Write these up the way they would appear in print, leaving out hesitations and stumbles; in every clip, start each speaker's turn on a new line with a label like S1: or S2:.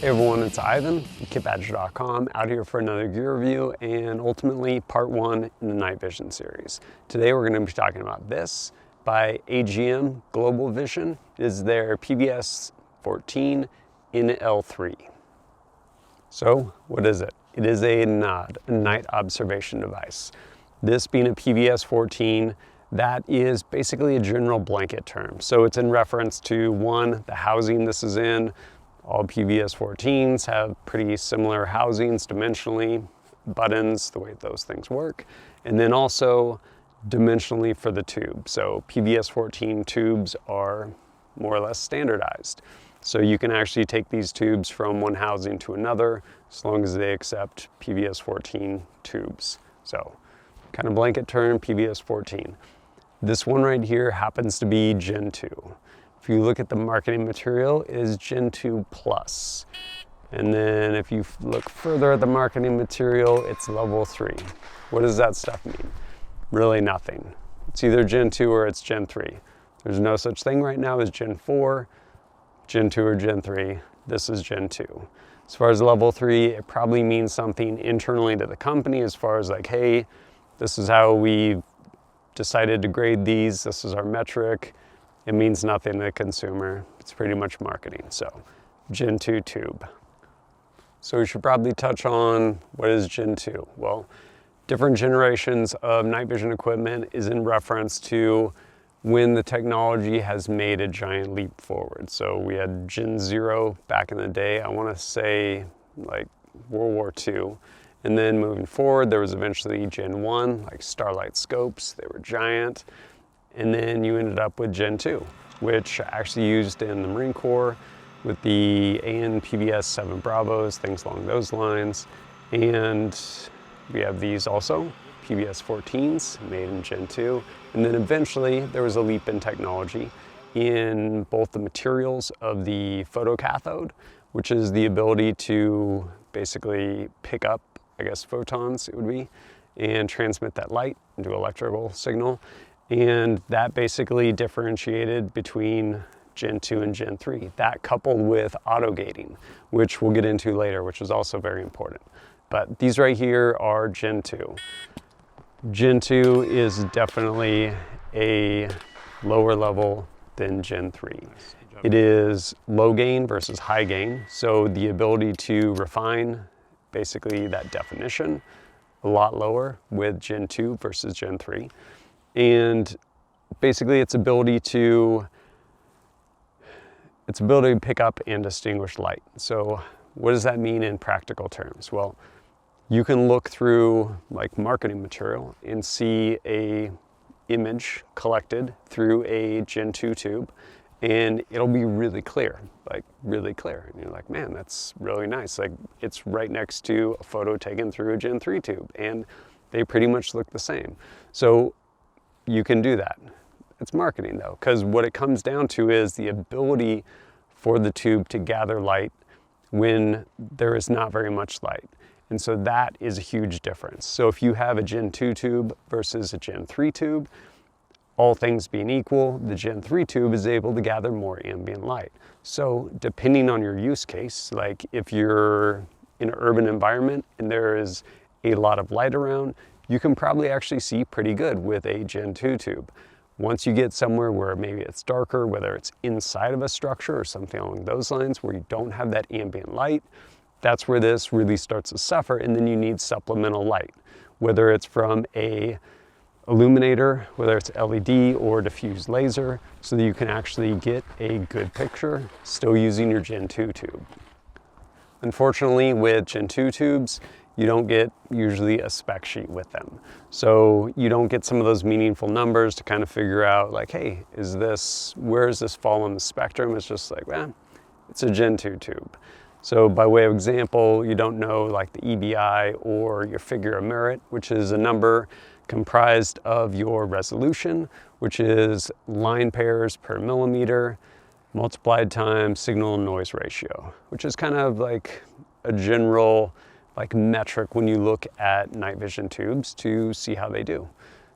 S1: Hey everyone, it's Ivan, kitbadger.com, out here for another gear review and ultimately part one in the night vision series. Today we're going to be talking about this by AGM Global Vision. It is their PVS-14 NL3. So what is it? It is a NOD, a night observation device. This being a PVS-14, that is basically a general blanket term. So it's in reference to one, the housing this is in. All PVS-14s have pretty similar housings dimensionally, buttons, the way those things work, and then also dimensionally for the tube. So PVS-14 tubes are more or less standardized. So you can actually take these tubes from one housing to another as long as they accept PVS-14 tubes. So kind of blanket term, PVS-14. This one right here happens to be Gen 2. If you look at the marketing material, it is Gen 2 Plus. And then if you look further at the marketing material, it's level 3. What does that stuff mean? Really nothing. It's either Gen 2 or it's Gen 3. There's no such thing right now as Gen 4, Gen 2 or Gen 3. This is Gen 2. As far as level 3, it probably means something internally to the company as far as like, hey, this is how we decided to grade these. This is our metric. It means nothing to the consumer. It's pretty much marketing. So Gen 2 tube. So we should probably touch on what is Gen 2. Well, different generations of night vision equipment is in reference to when the technology has made a giant leap forward. So we had Gen 0 back in the day, I want to say like World War II. And then moving forward, there was eventually Gen 1, like Starlight scopes. They were giant. And then you ended up with Gen 2, which actually used in the Marine Corps with the AN PVS-7 Bravos, things along those lines. And we have these also, PVS-14s made in Gen 2. And then eventually there was a leap in technology in both the materials of the photocathode, which is the ability to basically pick up, I guess, photons it would be, and transmit that light into electrical signal. And that basically differentiated between Gen 2 and Gen 3. That coupled with auto gating, which we'll get into later, which is also very important. But these right here are Gen 2. Gen 2 is definitely a lower level than Gen 3. It is low gain versus high gain. So the ability to refine basically that definition a lot lower with Gen 2 versus Gen 3. And basically its ability to pick up and distinguish light. So what does that mean in practical terms? Well, you can look through like marketing material and see a image collected through a Gen 2 tube, and it'll be really clear, like really clear. And you're like, man, that's really nice. Like it's right next to a photo taken through a Gen 3 tube, and they pretty much look the same. So you can do that. It's marketing though, because what it comes down to is the ability for the tube to gather light when there is not very much light. And so that is a huge difference. So if you have a Gen 2 tube versus a Gen 3 tube, all things being equal, the Gen 3 tube is able to gather more ambient light. So depending on your use case, like if you're in an urban environment and there is a lot of light around, you can probably actually see pretty good with a Gen 2 tube. Once you get somewhere where maybe it's darker, whether it's inside of a structure or something along those lines where you don't have that ambient light, that's where this really starts to suffer, and then you need supplemental light, whether it's from a illuminator, whether it's LED or diffuse laser, so that you can actually get a good picture still using your Gen 2 tube. Unfortunately, with Gen 2 tubes, you don't get usually a spec sheet with them. So you don't get some of those meaningful numbers to kind of figure out like, hey, where does this fall on the spectrum? It's just like, well, it's a Gen 2 tube. So by way of example, you don't know like the EBI or your figure of merit, which is a number comprised of your resolution, which is line pairs per millimeter, multiplied times signal and noise ratio, which is kind of like a general like metric when you look at night vision tubes to see how they do.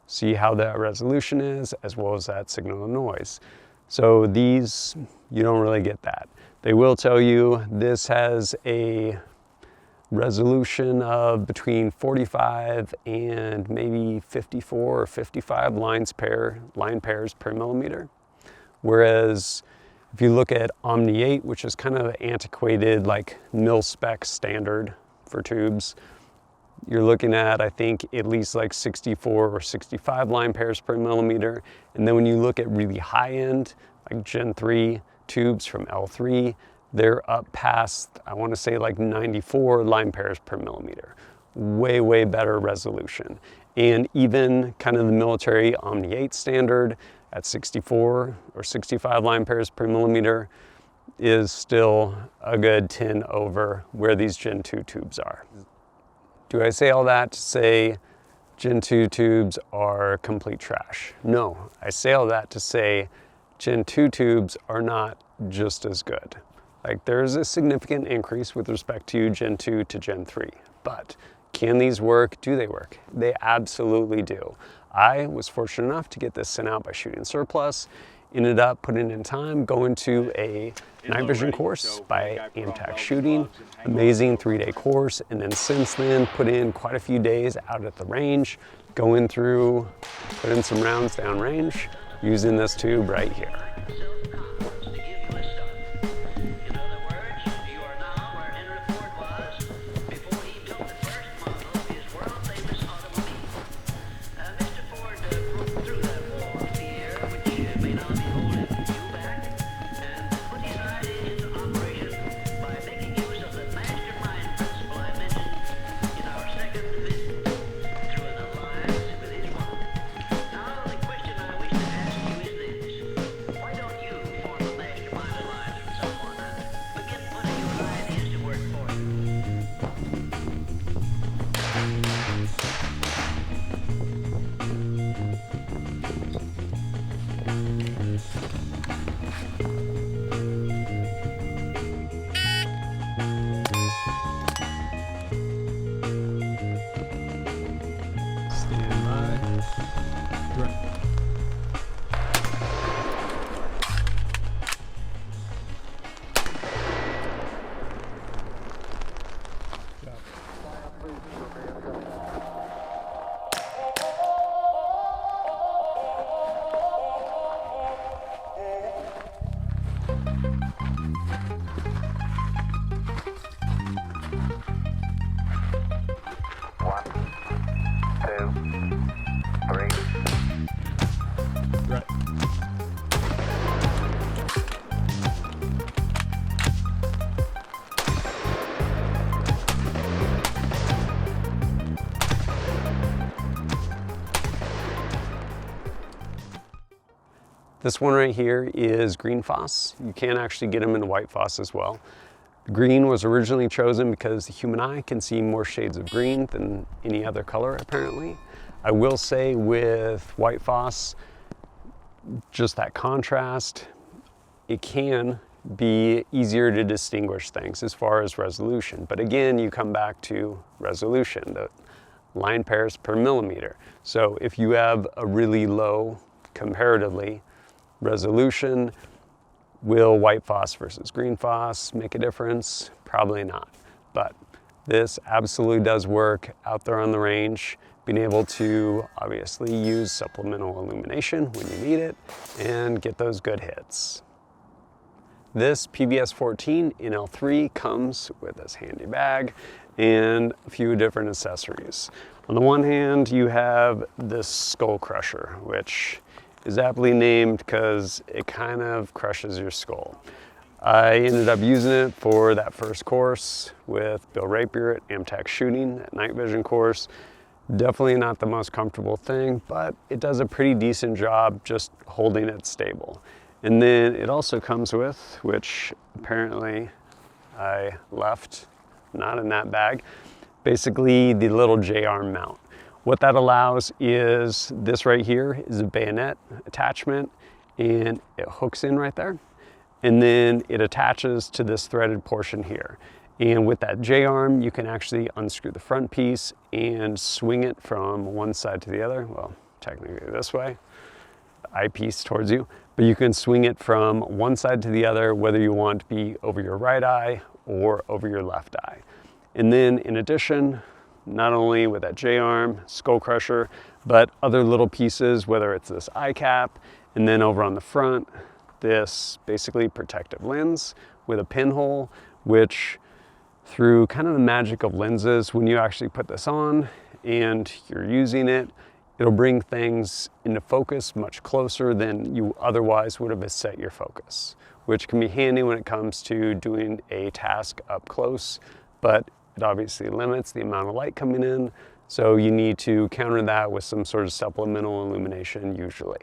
S1: See how that resolution is as well as that signal and noise. So these, you don't really get that. They will tell you this has a resolution of between 45 and maybe 54 or 55 line pairs per millimeter. Whereas if you look at Omni 8, which is kind of antiquated, like mil-spec standard for tubes, you're looking at, I think, at least like 64 or 65 line pairs per millimeter. And then when you look at really high end, like Gen 3 tubes from L3, they're up past, I want to say like 94 line pairs per millimeter. Way, way better resolution. And even kind of the military Omni 8 standard at 64 or 65 line pairs per millimeter is still a good 10 over where these Gen 2 tubes are. Do I say all that to say Gen 2 tubes are complete trash? No, I say all that to say Gen 2 tubes are not just as good. Like, there's a significant increase with respect to Gen 2 to Gen 3, but can these work? Do they work? They absolutely do. I was fortunate enough to get this sent out by Shooting Surplus. Ended up putting in time, going to a night vision course by Amtac Shooting. Amazing 3-day course. And then since then, put in quite a few days out at the range, going through, putting some rounds down range, using this tube right here. This one right here is Greenfoss. You can actually get them in Whitefoss as well. Green was originally chosen because the human eye can see more shades of green than any other color, apparently. I will say with Whitefoss, just that contrast, it can be easier to distinguish things as far as resolution. But again, you come back to resolution, the line pairs per millimeter. So if you have a really low, comparatively, resolution, will Whitefoss versus Greenfoss make a difference? Probably not. But this absolutely does work out there on the range, being able to obviously use supplemental illumination when you need it and get those good hits. This PVS-14 NL3 comes with this handy bag and a few different accessories. On the one hand, you have this skull crusher, which is aptly named because it kind of crushes your skull. I ended up using it for that first course with Bill Rapier at Amtac Shooting, that night vision course. Definitely not the most comfortable thing, but it does a pretty decent job just holding it stable. And then it also comes with, which apparently I left not in that bag, basically the little J-arm mount. What that allows is this right here is a bayonet attachment, and it hooks in right there. And then it attaches to this threaded portion here. And with that J-arm, you can actually unscrew the front piece and swing it from one side to the other. Well, technically this way, the eyepiece towards you. but you can swing it from one side to the other, whether you want to be over your right eye or over your left eye. And then in addition, not only with that J-arm, skull crusher, but other little pieces, whether it's this eye cap, and then over on the front, this basically protective lens with a pinhole, which through kind of the magic of lenses, when you actually put this on and you're using it, it'll bring things into focus much closer than you otherwise would have set your focus, which can be handy when it comes to doing a task up close, but it obviously limits the amount of light coming in, so you need to counter that with some sort of supplemental illumination usually.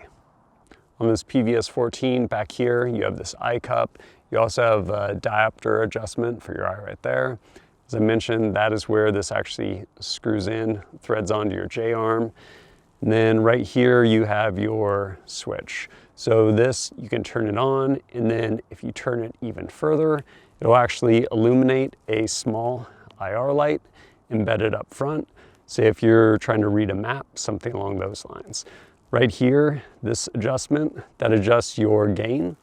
S1: On this PVS-14 back here, you have this eye cup. You also have a diopter adjustment for your eye right there. As I mentioned, that is where this actually screws in, threads onto your J-arm. And then right here you have your switch. So this, you can turn it on, and then if you turn it even further, it'll actually illuminate a small IR light embedded up front. Say if you're trying to read a map, something along those lines. Right here, this adjustment, that adjusts your gain.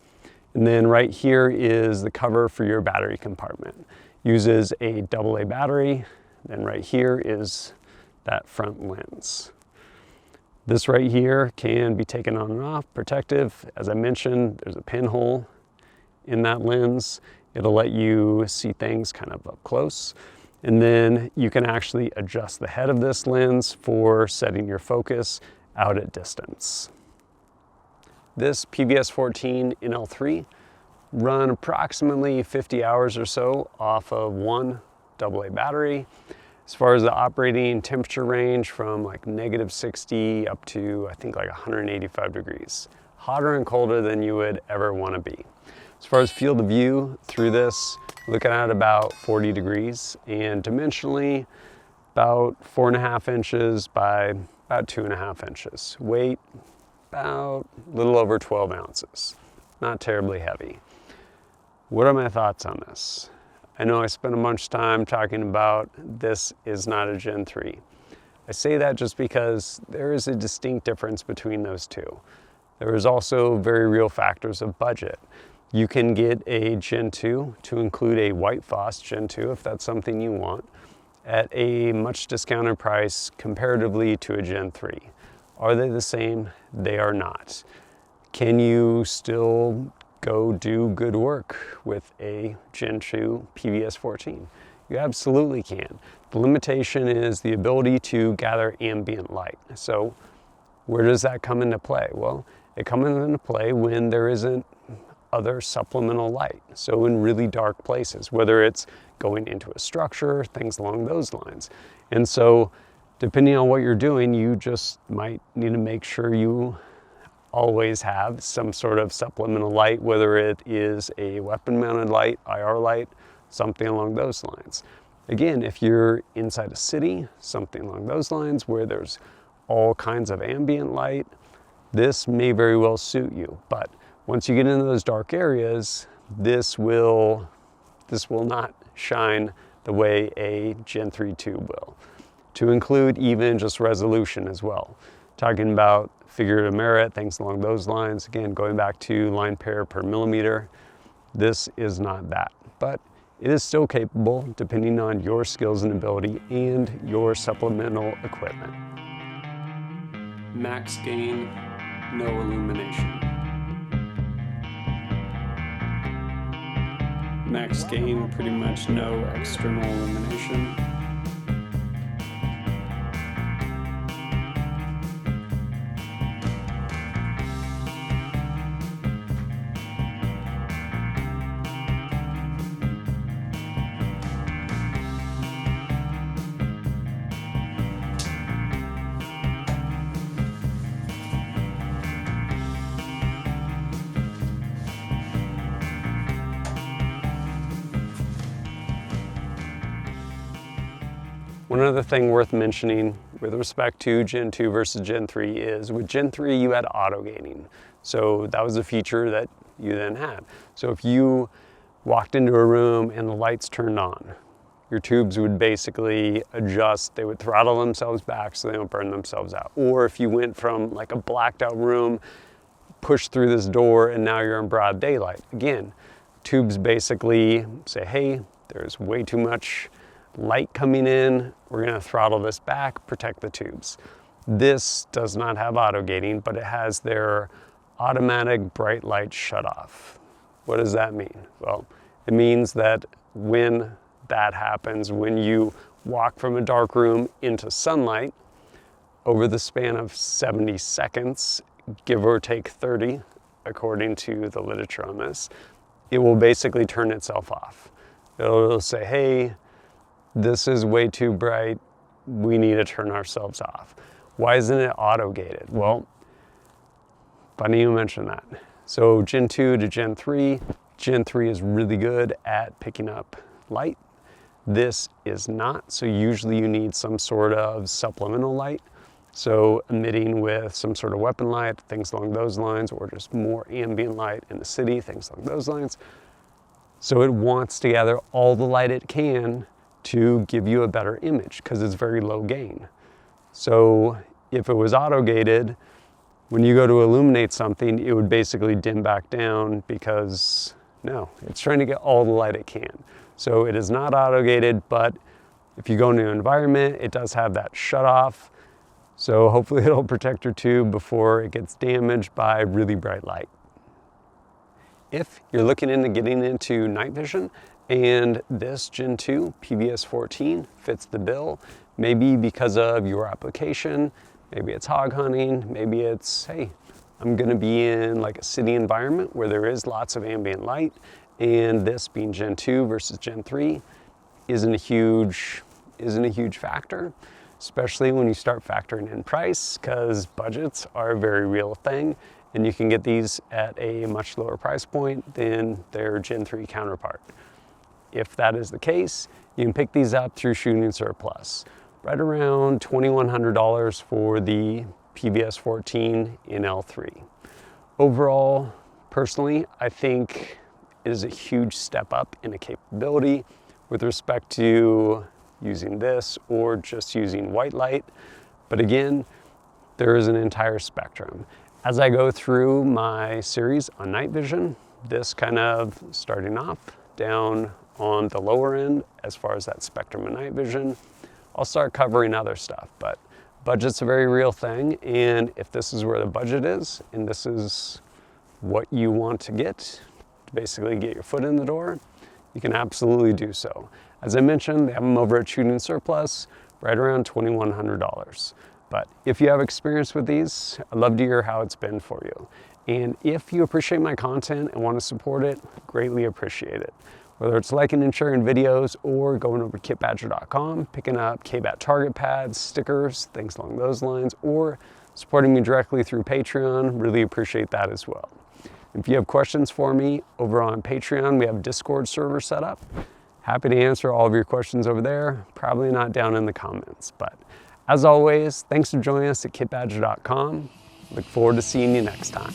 S1: And then right here is the cover for your battery compartment. Uses a AA battery. Then right here is that front lens. This right here can be taken on and off, protective. As I mentioned, there's a pinhole in that lens. It'll let you see things kind of up close. And then you can actually adjust the head of this lens for setting your focus out at distance. This PVS-14 NL3 run approximately 50 hours or so off of one AA battery. As far as the operating temperature range, from like -60 up to I think like 185 degrees. Hotter and colder than you would ever want to be. As far as field of view through this, looking at about 40 degrees, and dimensionally about 4.5 inches by about 2.5 inches. Weight about a little over 12 ounces. Not terribly heavy. What are my thoughts on this? I know I spent a bunch of time talking about this is not a Gen 3. I say that just because there is a distinct difference between those two. There is also very real factors of budget. You can get a Gen 2 to include a Whitefoss Gen 2 if that's something you want, at a much discounted price comparatively to a Gen 3. Are they the same? They are not. Can you still go do good work with a Gen 2 PVS-14? You absolutely can. The limitation is the ability to gather ambient light. So where does that come into play? Well, it comes into play when there isn't other supplemental light. So in really dark places, whether it's going into a structure, things along those lines. And so depending on what you're doing, you just might need to make sure you always have some sort of supplemental light, whether it is a weapon mounted light, IR light, something along those lines. Again, if you're inside a city, something along those lines where there's all kinds of ambient light, this may very well suit you. But once you get into those dark areas, this will not shine the way a Gen 3 tube will. To include even just resolution as well. Talking about figure of merit, things along those lines. Again, going back to line pair per millimeter, this is not that. But it is still capable depending on your skills and ability and your supplemental equipment. Max gain, no illumination. Max gain, pretty much no external illumination. One other thing worth mentioning with respect to Gen 2 versus Gen 3 is with Gen 3 you had auto gaining. So that was a feature that you then had. So if you walked into a room and the lights turned on, your tubes would basically adjust, they would throttle themselves back so they don't burn themselves out. Or if you went from like a blacked out room push through this door and now you're in broad daylight. Again, tubes basically say, hey, there's way too much light coming in. We're gonna throttle this back, protect the tubes. This does not have auto gating, but it has their automatic bright light shut off. What does that mean? Well, it means that when that happens, when you walk from a dark room into sunlight, over the span of 70 seconds, give or take 30, according to the literature on this, it will basically turn itself off. It'll say, hey, this is way too bright, we need to turn ourselves off. Why isn't it auto-gated? Well, funny you mention that. So Gen 2 to Gen 3, Gen 3 is really good at picking up light. This is not, so usually you need some sort of supplemental light. So emitting with some sort of weapon light, things along those lines, or just more ambient light in the city, things along those lines. So it wants to gather all the light it can to give you a better image because it's very low gain. So if it was auto-gated, when you go to illuminate something, it would basically dim back down because no, it's trying to get all the light it can. So it is not auto-gated, but if you go into an environment, it does have that shut off. So hopefully it'll protect your tube before it gets damaged by really bright light. If you're looking into getting into night vision and this Gen 2 PVS-14 fits the bill, maybe because of your application, maybe it's hog hunting, maybe it's, hey, I'm gonna be in like a city environment where there is lots of ambient light, and this being Gen 2 versus Gen 3 isn't a huge factor, especially when you start factoring in price, because budgets are a very real thing, and you can get these at a much lower price point than their Gen 3 counterpart. If that is the case, you can pick these up through Shooting Surplus. Right around $2,100 for the PVS-14 NL3. Overall, personally, I think it is a huge step up in a capability with respect to using this or just using white light. But again, there is an entire spectrum. As I go through my series on night vision, this kind of starting off down on the lower end as far as that spectrum of night vision, I'll start covering other stuff, but budget's a very real thing, and if this is where the budget is, and this is what you want to get, to basically get your foot in the door, you can absolutely do so. As I mentioned, they have them over at Shooting Surplus, right around $2,100. But if you have experience with these, I'd love to hear how it's been for you. And if you appreciate my content and want to support it, greatly appreciate it. Whether it's liking and sharing videos or going over to kitbadger.com, picking up KBAT target pads, stickers, things along those lines, or supporting me directly through Patreon, really appreciate that as well. If you have questions for me over on Patreon, we have a Discord server set up. Happy to answer all of your questions over there, probably not down in the comments. But as always, thanks for joining us at kitbadger.com. Look forward to seeing you next time.